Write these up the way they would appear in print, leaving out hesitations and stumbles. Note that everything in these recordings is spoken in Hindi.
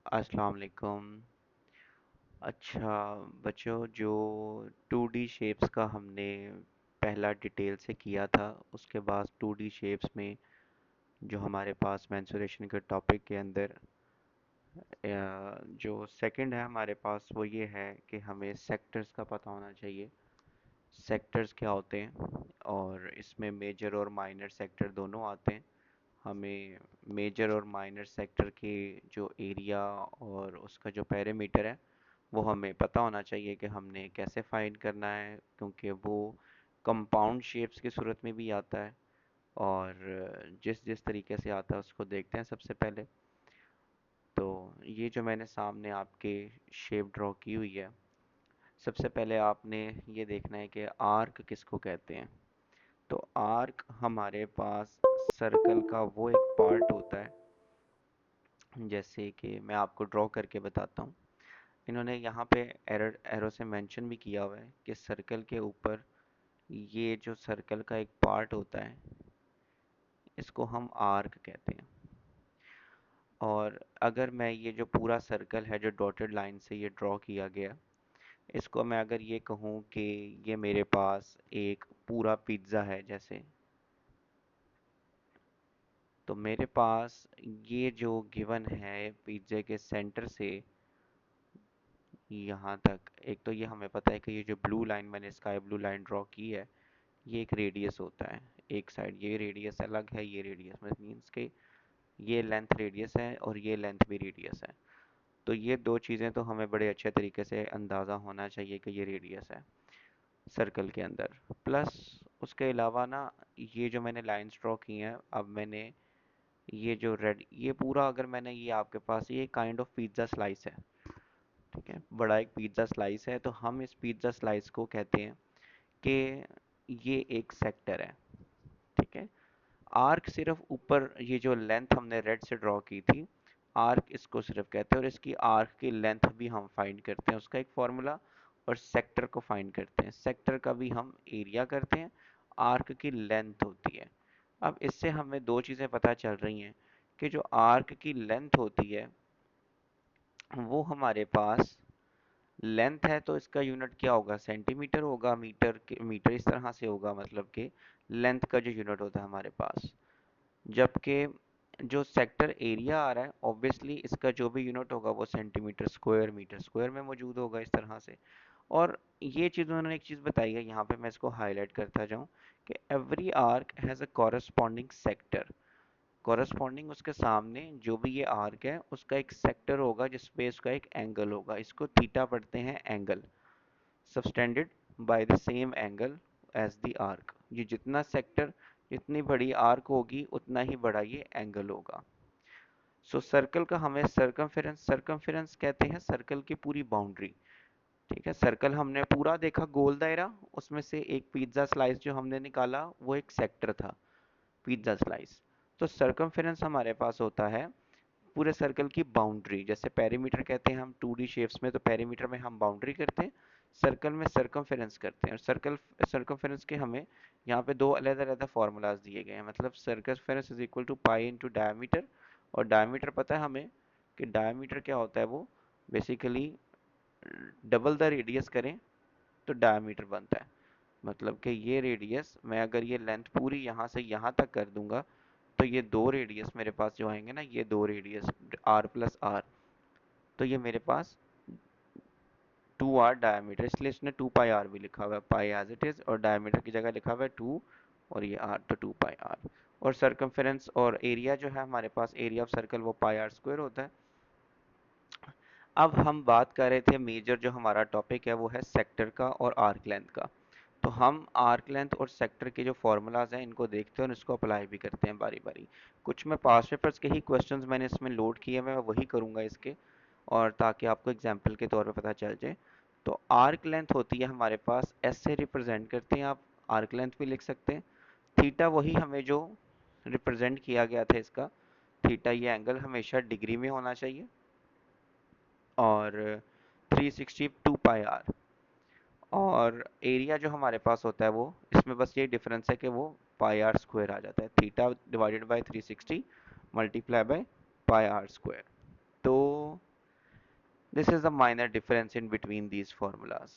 अस्सलाम वालेकुम। अच्छा बच्चों, जो 2D शेप्स का हमने पहला डिटेल से किया था, उसके बाद 2D शेप्स में जो हमारे पास मेंसुरेशन के टॉपिक के अंदर जो सेकंड है हमारे पास, वो ये है कि हमें सेक्टर्स का पता होना चाहिए। सेक्टर्स क्या होते हैं, और इसमें मेजर और माइनर सेक्टर दोनों आते हैं। हमें मेजर और माइनर सेक्टर के जो एरिया और उसका जो पेरीमीटर है, वो हमें पता होना चाहिए कि हमने कैसे फाइंड करना है, क्योंकि वो कंपाउंड शेप्स की सूरत में भी आता है। और जिस जिस तरीके से आता है उसको देखते हैं सबसे पहले। तो ये जो मैंने सामने आपके शेप ड्रॉ की हुई है, सबसे पहले आपने ये देखना है कि आर्क किसको कहते हैं। तो आर्क हमारे पास सर्कल का वो एक पार्ट होता है, जैसे कि मैं आपको ड्रॉ करके बताता हूँ। इन्होंने यहाँ पे एरो एरो से मेंशन भी किया हुआ है कि सर्कल के ऊपर ये जो सर्कल का एक पार्ट होता है, इसको हम आर्क कहते हैं। और अगर मैं ये जो पूरा सर्कल है जो डॉटेड लाइन से ये ड्रॉ किया गया, इसको मैं अगर ये कहूँ कि ये मेरे पास एक पूरा पिज्ज़ा है जैसे, तो मेरे पास ये जो गिवन है पिज्ज़े के सेंटर से यहाँ तक, एक तो ये हमें पता है कि ये जो ब्लू लाइन मैंने स्काई ब्लू लाइन ड्रॉ की है, ये एक रेडियस होता है। एक साइड ये रेडियस अलग है, ये रेडियस मीन्स के ये लेंथ रेडियस है और ये लेंथ भी रेडियस है। तो ये दो चीज़ें तो हमें बड़े अच्छे तरीके से अंदाज़ा होना चाहिए कि ये रेडियस है सर्कल के अंदर। प्लस उसके अलावा ना, ये जो मैंने लाइंस ड्रॉ की हैं, अब मैंने ये जो रेड, ये पूरा अगर मैंने ये आपके पास ये काइंड ऑफ पिज्ज़ा स्लाइस है, ठीक है, बड़ा एक पिज्ज़ा स्लाइस है, तो हम इस पिज्ज़ा स्लाइस को कहते हैं कि ये एक सेक्टर है। ठीक है। आर्क सिर्फ ऊपर ये जो लेंथ हमने रेड से ड्रॉ की थी, आर्क इसको सिर्फ कहते हैं, और इसकी आर्क की लेंथ भी हम फाइंड करते हैं, उसका एक फॉर्मूला। और सेक्टर को फाइंड करते हैं, सेक्टर का भी हम एरिया करते हैं, आर्क की लेंथ होती है। अब इससे हमें दो चीज़ें पता चल रही हैं कि जो आर्क की लेंथ होती है, वो हमारे पास लेंथ है तो इसका यूनिट क्या होगा, सेंटीमीटर होगा, मीटर मीटर इस तरह से होगा, मतलब कि लेंथ का जो यूनिट होता है हमारे पास। जबकि जो सेक्टर एरिया आ रहा है, ऑब्वियसली इसका जो भी यूनिट होगा वो सेंटीमीटर स्क्वायर मीटर स्क्वायर में मौजूद होगा इस तरह से। और ये चीज़ उन्होंने एक चीज़ बताई है, यहाँ पे मैं इसको हाईलाइट करता जाऊँ, कि every arc has a corresponding sector. Corresponding उसके सामने जो भी ये आर्क है उसका एक सेक्टर होगा जिसपे उसका एक एंगल होगा, इसको थीटा पढ़ते हैं angle, subtended by the same angle as the arc. ये जितना सेक्टर, जितनी बड़ी आर्क होगी उतना ही बड़ा ये एंगल होगा। सो सर्कल का हमें सर्कमफेरेंस, सर्कमफेरेंस कहते हैं सर्कल की पूरी बाउंड्री। ठीक है, सर्कल हमने पूरा देखा गोल दायरा, उसमें से एक पिज्जा स्लाइस जो हमने निकाला वो एक सेक्टर था, पिज्जा स्लाइस। तो सर्कमफेरेंस हमारे पास होता है पूरे सर्कल की बाउंड्री। जैसे पेरीमीटर कहते हैं हम 2D शेप्स में, तो पेरीमीटर में हम बाउंड्री करते हैं, सर्कल में सर्कमफेरेंस करते हैं। और सर्कल सर्कमफेरेंस के हमें यहाँ पे दो अलग अलग फार्मूलाज दिए गए हैं, मतलब circumference is equal to pi into diameter. और डायमीटर पता है हमें कि डायमीटर क्या होता है, वो बेसिकली डबल द रेडियस करें तो डायमीटर बनता है। मतलब कि ये रेडियस, मैं अगर ये लेंथ पूरी यहाँ से यहाँ तक कर दूंगा, तो ये दो रेडियस मेरे पास जो आएंगे ना, ये दो रेडियस आर प्लस आर, तो ये मेरे पास 2r डायमीटर, इसलिए इसने 2 पाई r भी लिखा हुआ है, पाई एज इट इज, और डायमीटर की जगह लिखा हुआ है 2, और ये r, तो 2 पाई r। और सर्कमफेरेंस और एरिया जो है हमारे पास, एरिया ऑफ सर्कल, वो पाई r² होता है। अब हम बात कर रहे थे, मेजर जो हमारा टॉपिक है वो है सेक्टर का और आर्क लेंथ का। तो हम आर्क लेंथ और सेक्टर के जो फॉर्मूलाज हैं इनको देखते हैं और इसको अप्लाई भी करते हैं बारी बारी। कुछ मैं पास्ट पेपर्स के ही क्वेश्चंस मैंने इसमें लोड किए, मैं वही करूँगा इसके, और ताकि आपको एग्जाम्पल के तौर पे पता चल जाए। तो आर्क लेंथ होती है हमारे पास, एस से रिप्रेजेंट करते हैं, आप आर्क लेंथ भी लिख सकते हैं। थीटा वही हमें जो रिप्रेजेंट किया गया था इसका, थीटा ये एंगल हमेशा डिग्री में होना चाहिए। और 360 2 पाई r। और एरिया जो हमारे पास होता है वो, इसमें बस ये डिफरेंस है कि वो पाई r² आ जाता है, theta divided by 360 multiply by pi r²। तो this is the minor difference in between these formulas.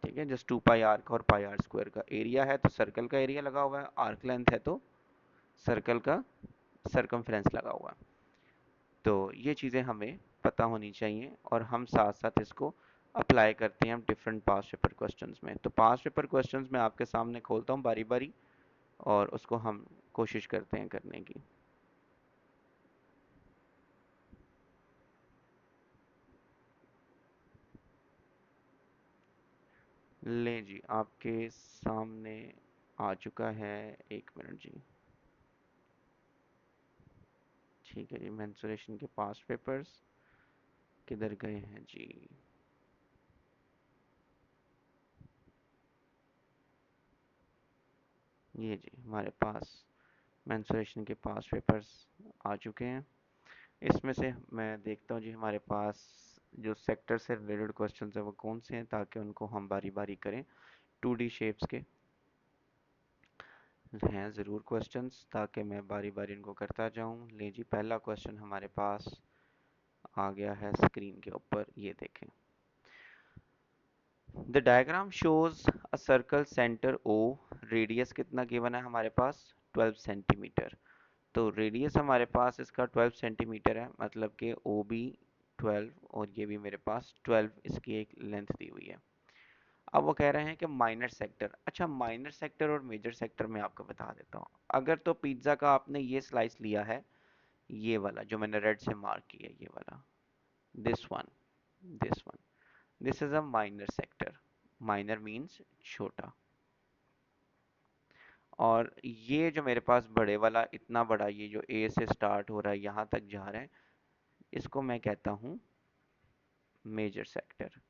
ठीक है, जस्ट 2 पाई आर का और पाई आर स्क्वायर का एरिया है तो सर्कल का एरिया लगा हुआ है, आर्क लेंथ है तो सर्कल का सरकमफ्रेंस लगा हुआ है। तो ये चीज़ें हमें पता होनी चाहिए और हम साथ साथ इसको अप्लाई करते हैं हम डिफरेंट पास्ट पेपर क्वेश्चंस में। तो पास्ट पेपर क्वेश्चंस में आपके सामने खोलता हूँ बारी बारी और उसको हम कोशिश करते हैं करने की। ले जी, आपके सामने आ चुका है। 1 मिनट जी। ठीक है जी, मेंसुरेशन के पास्ट पेपर्स किधर गए हैं जी। ये जी हमारे पास मेंसुरेशन के पास्ट पेपर्स आ चुके हैं। इसमें से मैं देखता हूँ जी हमारे पास जो सेक्टर से रिलेटेड क्वेश्चंस है वो कौन से हैं, ताकि उनको हम बारी बारी करें। 2D शेप्स के हैं ज़रूर क्वेश्चंस, ताकि मैं बारी बारी इनको करता जाऊँ। ले जी, पहला क्वेश्चन हमारे पास आ गया है स्क्रीन के ऊपर, ये देखें। The diagram shows a circle centre O, radius कितना गिवन है हमारे पास 12 सेंटीमीटर। तो रेडियस हमारे पास इसका 12 सेंटीमीटर है, मतलब कि ओ बी 12 और ये भी मेरे पास 12 इसकी एक लेंथ दी हुई है। अब वो कह रहे हैं कि माइनर सेक्टर। अच्छा, माइनर सेक्टर और मेजर सेक्टर मैं आपको बता देता हूँ। अगर तो पिज्ज़ा का आपने ये स्लाइस लिया है, ये वाला जो मैंने रेड से मार्क किया है, ये वाला, this one, this one, this is a minor sector. Minor means छोटा। और ये जो मेरे पास बड़े वाला, इतना बड़ा, ये जो ए से स्टार्ट हो रहा है यहाँ तक जा रहा है, इसको मैं कहता हूँ मेजर सेक्टर।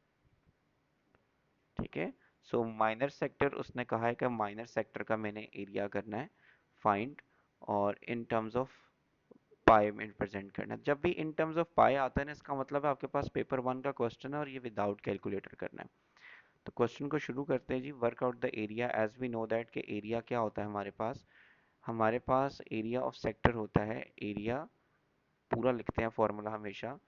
ठीक है, सो माइनर सेक्टर, उसने कहा है कि माइनर सेक्टर का मैंने एरिया करना है फाइंड, और इन टर्म्स ऑफ पाई में रिप्रेजेंट करना है। जब भी इन टर्म्स ऑफ पाई आता है ना, इसका मतलब है आपके पास पेपर 1 का क्वेश्चन है और ये विदाउट कैलकुलेटर करना है। तो क्वेश्चन को शुरू करते हैं जी। Work out the area, as we know that कि एरिया क्या होता है हमारे पास एरिया ऑफ सेक्टर होता है। एरिया पूरा लिखते हैं फॉर्मूला हमेशा,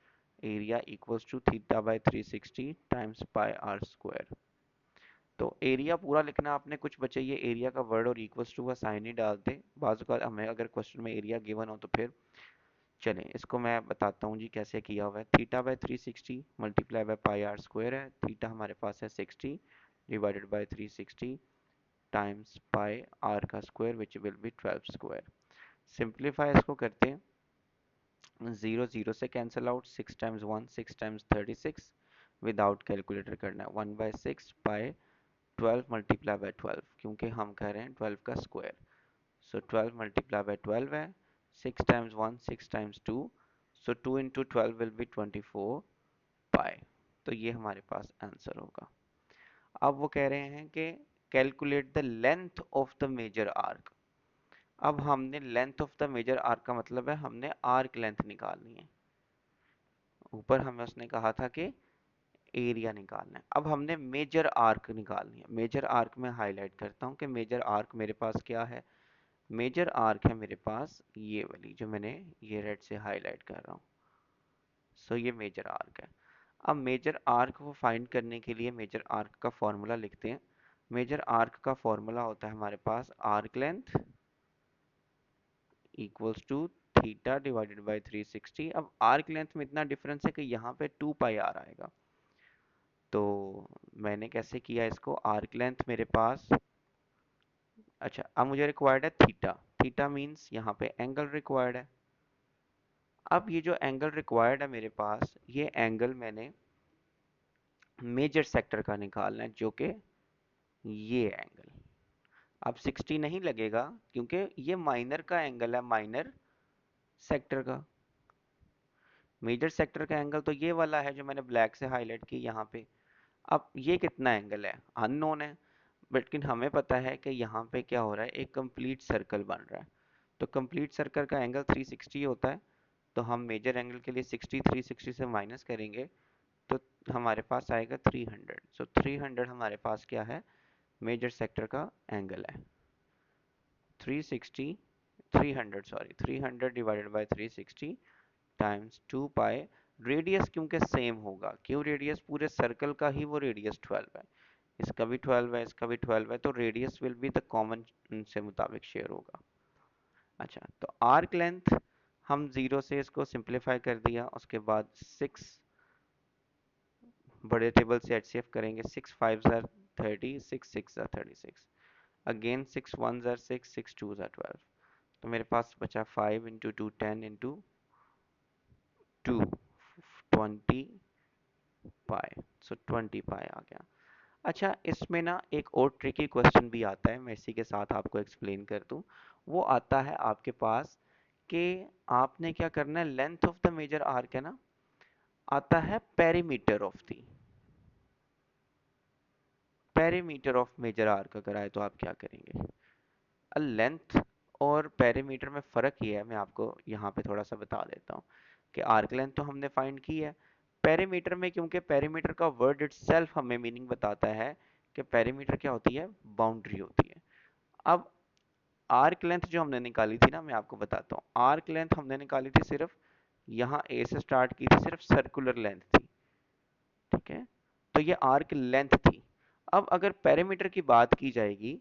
area equals to theta by 360 times pi R square. तो एरिया पूरा लिखना आपने, कुछ बच्चे ये एरिया का वर्ड और इक्वल्स टू का साइन ही डालते। बाजू का हमें अगर क्वेश्चन में एरिया गिवन हो तो फिर चलें, इसको मैं बताता हूँ जी कैसे किया हुआ है। Theta by 360 multiply by pi R square है। थीटा हमारे पास है 60 divided by 360 times pi R का square which will be 12 square. Simplify इसको करते हैं, 0 0 से cancel out, 6 times 1 6 times 36, without calculator करना है। 1/6 पाई 12 मल्टीप्लाई बाय 12, क्योंकि हम कह रहे हैं 12 का स्क्वायर। सो 12 मल्टीप्लाई बाय 12 है, 6 times 1 6 times 2, so 2 into 12 will be 24 पाई। तो ये हमारे पास आंसर होगा। अब वो कह रहे हैं कि calculate the length of the major arc. अब हमने length of the major arc का मतलब है हमने आर्क लेंथ निकालनी है। ऊपर हमें उसने कहा था कि एरिया निकालना है, अब हमने मेजर आर्क निकालनी है। मेजर आर्क में हाईलाइट करता हूँ कि मेजर आर्क मेरे पास क्या है। मेजर आर्क है मेरे पास ये वाली जो मैंने ये रेड से हाईलाइट कर रहा हूँ। सो ये मेजर आर्क है। अब मेजर आर्क को फाइंड करने के लिए मेजर आर्क का फॉर्मूला लिखते हैं। मेजर आर्क का फॉर्मूला होता है हमारे पास arc length equals to theta divided by 360। अब आर्क लेंथ में इतना डिफरेंस है कि यहाँ पे 2 पाई आर आएगा। तो मैंने कैसे किया इसको, आर्क लेंथ मेरे पास, अच्छा अब मुझे रिक्वायर्ड है थीटा। थीटा मीन्स यहाँ पे एंगल रिक्वायर्ड है। अब ये जो एंगल रिक्वायर्ड है मेरे पास, ये एंगल मैंने मेजर सेक्टर का निकालना है, जो कि ये एंगल। अब 60 नहीं लगेगा क्योंकि ये माइनर का एंगल है, माइनर सेक्टर का। मेजर सेक्टर का एंगल तो ये वाला है जो मैंने ब्लैक से हाईलाइट की यहाँ पे। अब ये कितना एंगल है अननोन है, लेकिन हमें पता है कि यहाँ पे क्या हो रहा है, एक कंप्लीट सर्कल बन रहा है। तो कंप्लीट सर्कल का एंगल 360 होता है। तो हम मेजर एंगल के लिए 60 360 से माइनस करेंगे तो हमारे पास आएगा 300। सो 300 हमारे पास क्या है, मेजर सेक्टर का एंगल है। 360 300 sorry 300 divided by 360 times 2 pi. Radius क्योंकि सेम होगा, क्यों, रेडियस पूरे सर्कल का ही वो रेडियस 12 है, इसका भी 12 है, इसका भी 12 है, तो radius will be the common से मुताबिक शेयर होगा। अच्छा, तो आर्क लेंथ हम 0 से इसको सिंप्लीफाई कर दिया, उसके बाद 6 बड़े टेबल से एचसीएफ करेंगे, 6 5 ज़ार 30, 6 6 ज़ार 36, अगेन 6 1 ज़ार 6, 6 2 ज़ार 12, तो मेरे पास बचा 5 इंटू 2 10 इंटू 2 20 पाई, सो 20 पाई आ गया। अच्छा, इसमें ना एक और ट्रिकी क्वेश्चन भी आता है, मैं इसी के साथ आपको एक्सप्लेन कर दूं। वो आता है आपके पास कि आपने क्या करना है, length of the major arc है ना, आता है perimeter of the, perimeter of major arc अगर आए तो आप क्या करेंगे। लेंथ और पेरीमीटर में फ़र्क ये है, मैं आपको यहाँ पे थोड़ा सा बता देता हूँ कि आर्क लेंथ तो हमने फाइंड की है, पेरीमीटर में क्योंकि पेरीमीटर का वर्ड इटसेल्फ हमें मीनिंग बताता है कि पेरीमीटर क्या होती है, बाउंड्री होती है। अब आर्क लेंथ जो हमने निकाली थी ना, मैं आपको बताता हूँ, आर्क लेंथ हमने निकाली थी सिर्फ यहाँ ए से स्टार्ट की थी, सिर्फ सर्कुलर लेंथ थी, ठीक है, तो ये आर्क लेंथ थी। अब अगर पेरीमीटर की बात की जाएगी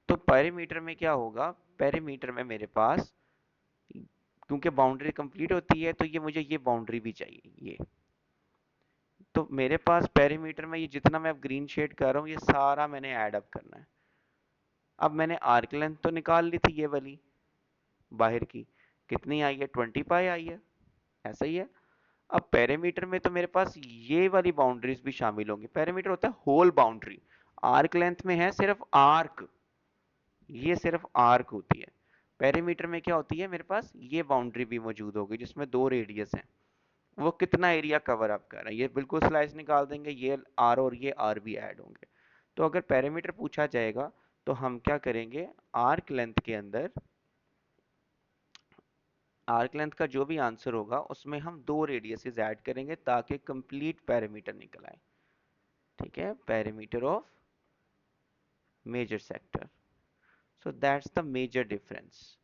तो पेरीमीटर में क्या होगा, पेरीमीटर में मेरे पास क्योंकि बाउंड्री कंप्लीट होती है तो ये मुझे ये बाउंड्री भी चाहिए, ये तो मेरे पास पेरीमीटर में ये जितना मैं अब ग्रीन शेड कर रहा हूँ ये सारा मैंने ऐड अप करना है। अब मैंने आर्क लेंथ तो निकाल ली थी ये वाली बाहर की, कितनी आई है, 20 पाई आई है, ऐसा ही है। अब पेरीमीटर में तो मेरे पास ये वाली बाउंड्रीज भी शामिल होंगी, पेरीमीटर होता है होल बाउंड्री, आर्क लेंथ में है सिर्फ आर्क, ये सिर्फ आर्क होती है, पेरीमीटर में क्या होती है, मेरे पास ये बाउंड्री भी मौजूद होगी जिसमें दो रेडियस हैं, वो कितना एरिया कवर अप कर रहा है, ये बिल्कुल स्लाइस निकाल देंगे, ये आर और ये आर भी ऐड होंगे। तो अगर पेरीमीटर पूछा जाएगा तो हम क्या करेंगे, आर्क लेंथ के अंदर आर्क लेंथ का जो भी आंसर होगा उसमें हम दो रेडियसेस ऐड करेंगे ताकि कंप्लीट पेरीमीटर निकल आए, ठीक है, perimeter of major sector. So that's the major difference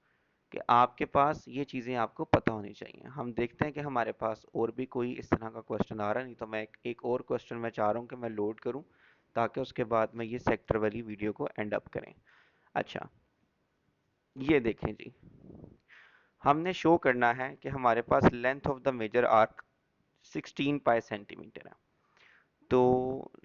कि आपके पास ये चीज़ें आपको पता होनी चाहिए। हम देखते हैं कि हमारे पास और भी कोई इस तरह का क्वेश्चन आ रहा है, नहीं तो मैं एक और क्वेश्चन मैं चाह रहा हूँ कि मैं लोड करूँ ताकि उसके बाद में ये सेक्टर वाली वीडियो को एंड अप करें। अच्छा, ये देखें जी, हमने शो करना है कि हमारे पास length of the major arc 16 pi centimetre है। तो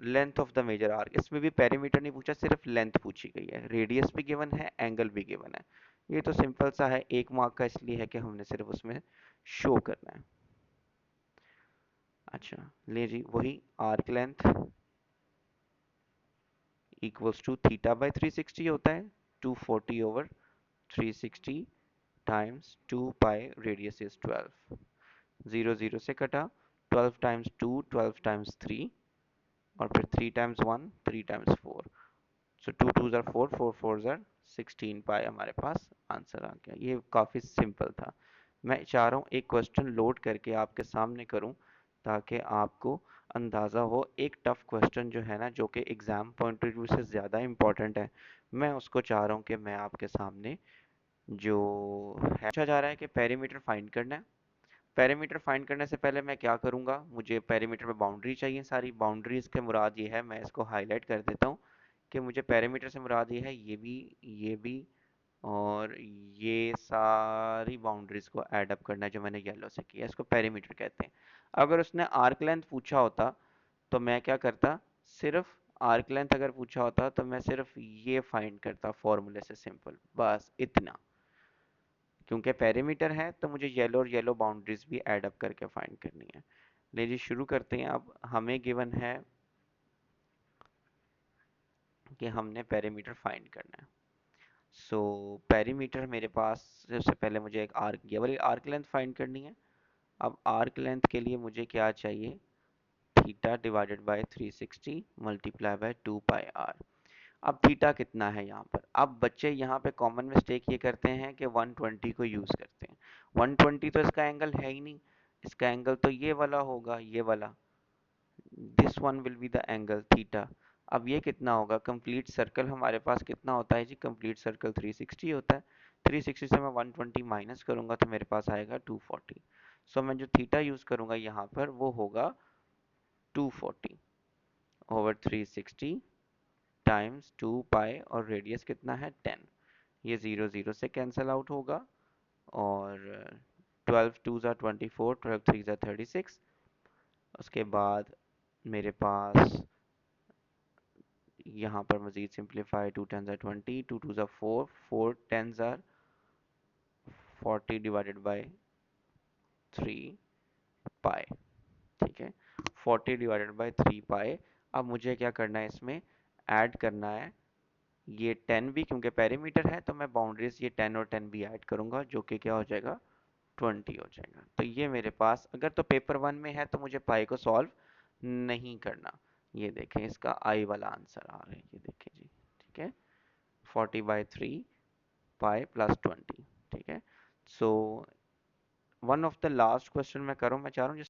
length of the major arc, इसमें भी पेरीमीटर नहीं पूछा, सिर्फ लेंथ पूछी गई है, रेडियस भी गिवन है, एंगल भी गिवन है। ये तो सिंपल सा है, 1 मार्क का इसलिए है कि हमने सिर्फ उसमें शो करना है। अच्छा, ले जी, वही arc length equals to theta by 360 होता है, 240 over 360 times 2 pi, radius is 12, 0 0 से कटा, 12 टाइम्स 2 12 टाइम्स 3 और फिर 3 टाइम्स 1 3 टाइम्स 4, सो 2 2 ज़ार 4 4 4 ज़ार 16 पाई, हमारे पास आंसर आ गया। ये काफ़ी सिंपल था। मैं चाह रहा हूँ एक क्वेश्चन लोड करके आपके सामने करूँ ताकि आपको अंदाज़ा हो, एक टफ क्वेश्चन जो है ना, जो कि एग्ज़ाम पॉइंट ऑफ व्यू से ज़्यादा इम्पोर्टेंट है, मैं उसको चाह रहा हूँ कि मैं आपके सामने जो है, पूछा जा रहा है कि पेरीमीटर फाइंड करना है। पेरीमीटर फाइंड करने से पहले मैं क्या करूँगा, मुझे पेरीमीटर में बाउंड्री चाहिए, सारी बाउंड्रीज के मुराद ये है, मैं इसको हाईलाइट कर देता हूँ कि मुझे पेरीमीटर से मुराद ये है, ये भी और ये सारी बाउंड्रीज को ऐड अप करना है जो मैंने येलो से किया, इसको पेरीमीटर कहते हैं। अगर उसने आर्क लेंथ पूछा होता तो मैं क्या करता, सिर्फ आर्क लेंथ अगर पूछा होता तो मैं सिर्फ ये फाइंड करता फॉर्मूले से, सिंपल, बस इतना। क्योंकि पेरीमीटर है तो मुझे येलो और येलो बाउंड्रीज भी ऐड अप करके फाइंड करनी है। ले जी, शुरू करते हैं। अब हमें गिवन है कि हमने पेरीमीटर फाइंड करना है। सो पेरीमीटर मेरे पास, सबसे पहले मुझे एक आर्क, ये वाली आर्क लेंथ फाइंड करनी है। अब आर्क लेंथ के लिए मुझे क्या चाहिए, theta divided by 360 multiply by 2 pi R. अब थीटा कितना है यहाँ पर, अब बच्चे यहाँ पे कॉमन मिस्टेक ये करते हैं कि 120 को यूज़ करते हैं। 120 तो इसका एंगल है ही नहीं, इसका एंगल तो ये वाला होगा, ये वाला, this one will be the angle theta. अब ये कितना होगा, कंप्लीट सर्कल हमारे पास कितना होता है जी, कंप्लीट सर्कल 360 होता है, 360 से मैं 120 माइनस करूंगा तो मेरे पास आएगा 240। सो मैं जो थीटा यूज करूंगा यहाँ पर वो होगा 240 ओवर 360 टाइम्स 2 पाई, और रेडियस कितना है 10। ये 0 0 से कैंसिल आउट होगा, और 12 2 ज़ा 24, 12 3 ज़ा 36। उसके बाद मेरे पास यहाँ पर मज़ीद सिंप्लीफाई, 2 10 ज़ा 20, 2 2 ज़ा 4, 4 10 ज़ा 40 डिवाइडेड बाई 3 पाई। ठीक है, 40 डिवाइडेड बाई 3 पाई। अब मुझे क्या करना है, इसमें ऐड करना है ये 10 भी, क्योंकि पेरीमीटर है तो मैं बाउंड्रीज ये 10 और 10 भी ऐड करूंगा, जो कि क्या हो जाएगा 20 हो जाएगा। तो ये मेरे पास, अगर तो पेपर 1 में है तो मुझे पाई को सॉल्व नहीं करना। ये देखें, इसका आई वाला आंसर आ रहा है, ये देखें जी। ठीक है, 40/3 पाई प्लस 20। ठीक है, so one of the last question मैं करूँ, मैं चाह रहा हूँ